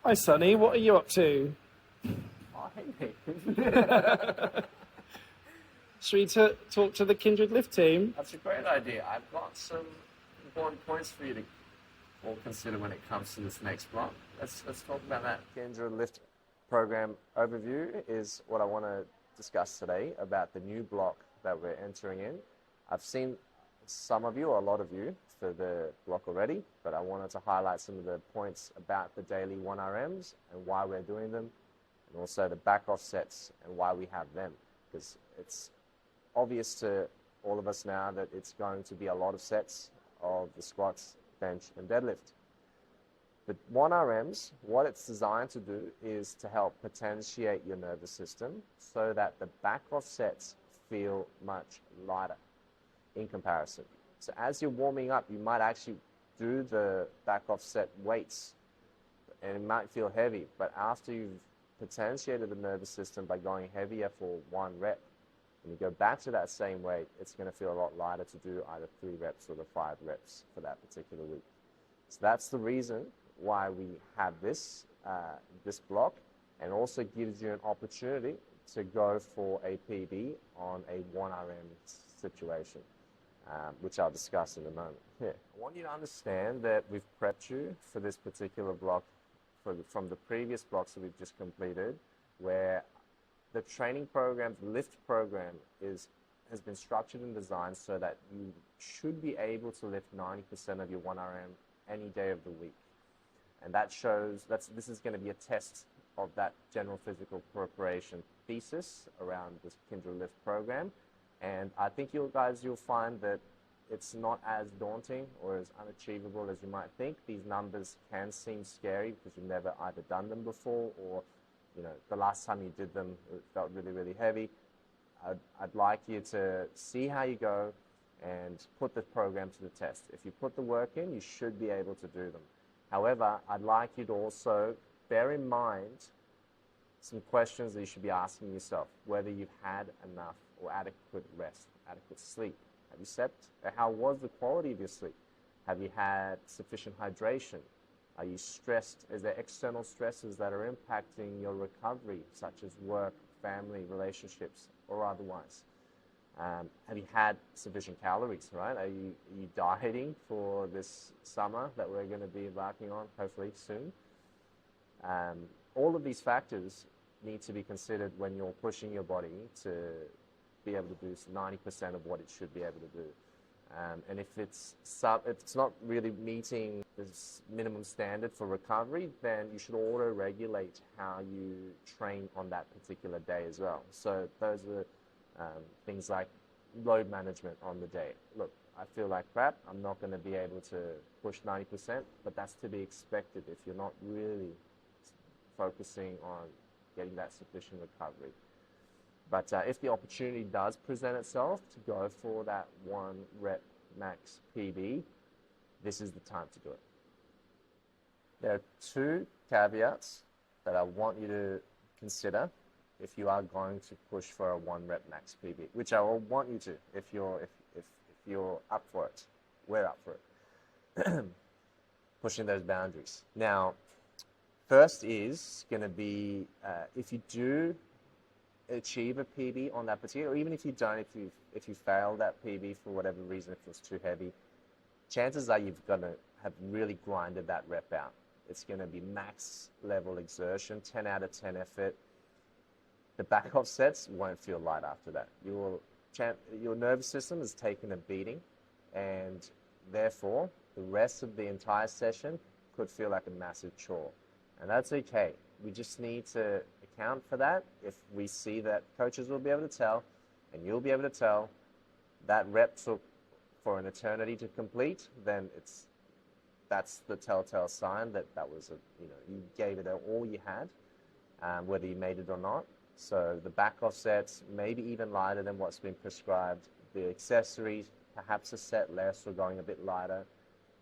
Hi, Sonny. What are you up to? Oh, hey, Nick. Should we talk to the Kindred Lift team? That's a great idea. I've got some important points for you to all consider when it comes to this next block. Let's talk about that. Kindred Lift program overview is what I want to discuss today about the new block that we're entering in. I've seen some of you, or a lot of you, for the block already, but I wanted to highlight some of the points about the daily 1RMs and why we're doing them, and also the back offsets and why we have them, because it's obvious to all of us now that it's going to be a lot of sets of the squats, bench, and deadlift. But 1RMs, what it's designed to do is to help potentiate your nervous system so that the back offsets feel much lighter in comparison. So as you're warming up, you might actually do the back offset weights, and it might feel heavy, but after you've potentiated the nervous system by going heavier for 1 rep, and you go back to that same weight, it's going to feel a lot lighter to do either 3 reps or the 5 reps for that particular week. So that's the reason why we have this, this block, and also gives you an opportunity to go for a PB on a 1RM situation, which I'll discuss in a moment. Yeah. I want you to understand that we've prepped you for this particular block from the previous blocks that we've just completed, where the training program, the lift program, has been structured and designed so that you should be able to lift 90% of your 1RM any day of the week. And that shows, this is going to be a test of that general physical preparation thesis around this Kindred Lift program. And I think you'll find that it's not as daunting or as unachievable as you might think. These numbers can seem scary because you've never either done them before, or the last time you did them, it felt really, really heavy. I'd like you to see how you go and put the program to the test. If you put the work in, you should be able to do them. However, I'd like you to also bear in mind some questions that you should be asking yourself, whether you've had enough or adequate rest, adequate sleep. Have you slept? How was the quality of your sleep? Have you had sufficient hydration? Are you stressed? Is there external stresses that are impacting your recovery, such as work, family, relationships, or otherwise? Have you had sufficient calories, right? Are you dieting for this summer that we're going to be embarking on, hopefully soon? All of these factors need to be considered when you're pushing your body to be able to do 90% of what it should be able to do. And if it's not really meeting this minimum standard for recovery, then you should auto-regulate how you train on that particular day as well. So those are things like load management on the day. Look, I feel like crap. I'm not going to be able to push 90%, but that's to be expected if you're not really focusing on getting that sufficient recovery. But if the opportunity does present itself to go for that 1 rep max PB, this is the time to do it. There are 2 caveats that I want you to consider if you are going to push for a 1 rep max PB, which I will want you to if you're up for it. We're up for it. Pushing those boundaries. Now, first is going to be if you do achieve a PB on that particular, or even if you don't, if you fail that PB for whatever reason, if it was too heavy, chances are you've got to have really grinded that rep out. It's going to be max level exertion, 10 out of 10 effort. The back offsets won't feel light after that. Your nervous system has taken a beating, and therefore the rest of the entire session could feel like a massive chore. And that's okay. We just need to account for that. If we see that coaches will be able to tell, and you'll be able to tell, that rep took for an eternity to complete, then that's the telltale sign that was you gave it all you had, whether you made it or not. So the back offsets, maybe even lighter than what's been prescribed. The accessories, perhaps a set less or going a bit lighter.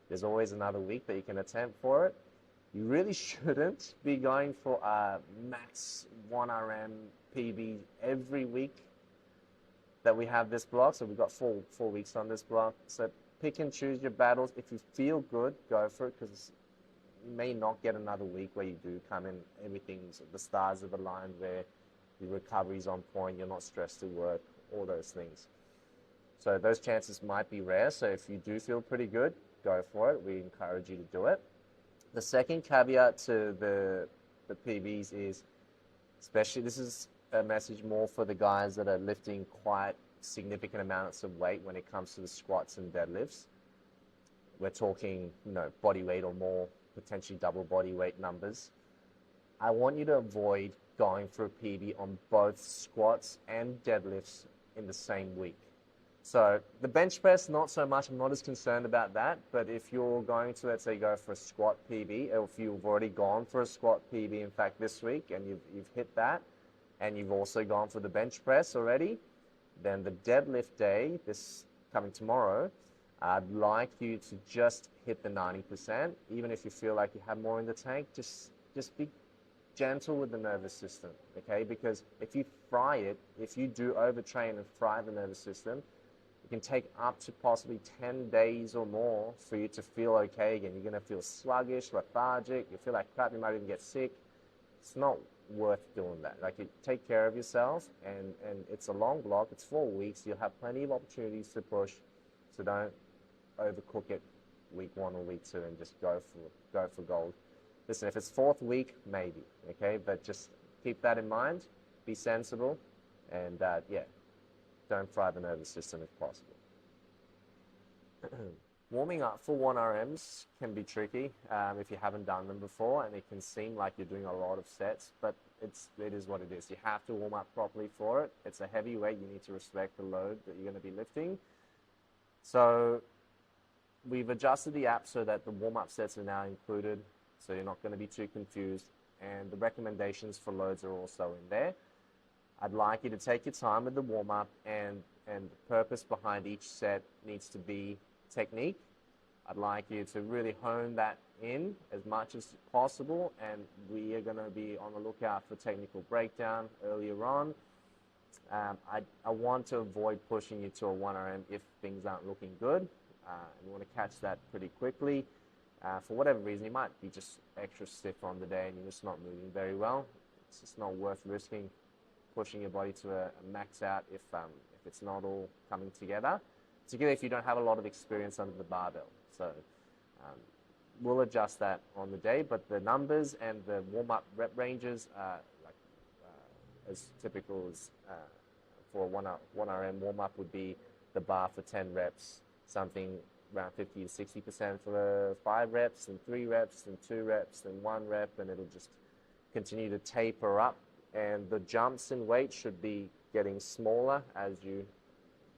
There's always another week that you can attempt for it. You really shouldn't be going for a max 1RM PB every week that we have this block. So we've got four weeks on this block. So pick and choose your battles. If you feel good, go for it, because you may not get another week where you do come in, the stars have aligned, where the recovery's on point, you're not stressed at work, all those things. So those chances might be rare. So if you do feel pretty good, go for it. We encourage you to do it. The second caveat to the PBs is, especially this is a message more for the guys that are lifting quite significant amounts of weight when it comes to the squats and deadlifts. We're talking, body weight or more, potentially double body weight numbers. I want you to avoid going for a PB on both squats and deadlifts in the same week. So the bench press, not so much. I'm not as concerned about that. But if you're going to, let's say, go for a squat PB, or if you've already gone for a squat PB, in fact, this week, and you've hit that, and you've also gone for the bench press already, then the deadlift day, this coming tomorrow, I'd like you to just hit the 90%. Even if you feel like you have more in the tank, just be gentle with the nervous system, okay? Because if you fry it, if you do overtrain and fry the nervous system, it can take up to possibly 10 days or more for you to feel okay again. You're going to feel sluggish, lethargic, you feel like crap, you might even get sick. It's not worth doing that. Like, you take care of yourself, and it's a long block, it's 4 weeks, you'll have plenty of opportunities to push, so don't overcook it week 1 or week 2 and just go for gold. Listen, if it's 4th week, maybe, okay? But just keep that in mind, be sensible, and don't fry the nervous system if possible. Warming up for 1RMs can be tricky if you haven't done them before, and it can seem like you're doing a lot of sets, but it is what it is. You have to warm up properly for it. It's a heavy weight. You need to respect the load that you're going to be lifting. So we've adjusted the app so that the warm-up sets are now included, so you're not going to be too confused, and the recommendations for loads are also in there. I'd like you to take your time with the warm-up, and the purpose behind each set needs to be technique. I'd like you to really hone that in as much as possible, and we are going to be on the lookout for technical breakdown earlier on. I want to avoid pushing you to a 1RM if things aren't looking good. And we want to catch that pretty quickly. For whatever reason, you might be just extra stiff on the day and you're just not moving very well. It's just not worth risking pushing your body to a max out if it's not all coming together, particularly if you don't have a lot of experience under the barbell. So we'll adjust that on the day, but the numbers and the warm-up rep ranges are as typical as for a 1RM warm-up would be the bar for 10 reps, something around 50 to 60% for 5 reps, and 3 reps, and 2 reps, and 1 rep, and it'll just continue to taper up. And the jumps in weight should be getting smaller as you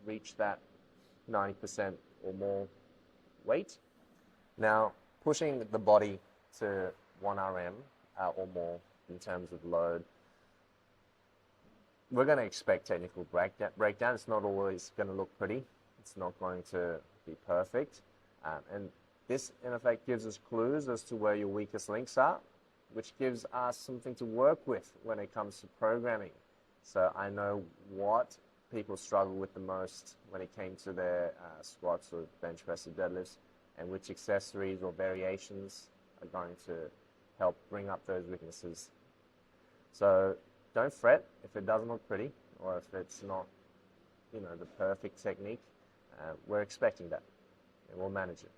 reach that 90% or more weight. Now, pushing the body to 1RM or more in terms of load, we're going to expect technical breakdown. It's not always going to look pretty. It's not going to be perfect. And this, in effect, gives us clues as to where your weakest links are, which gives us something to work with when it comes to programming. So I know what people struggle with the most when it came to their squats or bench press or deadlifts, and which accessories or variations are going to help bring up those weaknesses. So don't fret if it doesn't look pretty or if it's not, the perfect technique. We're expecting that, and we'll manage it.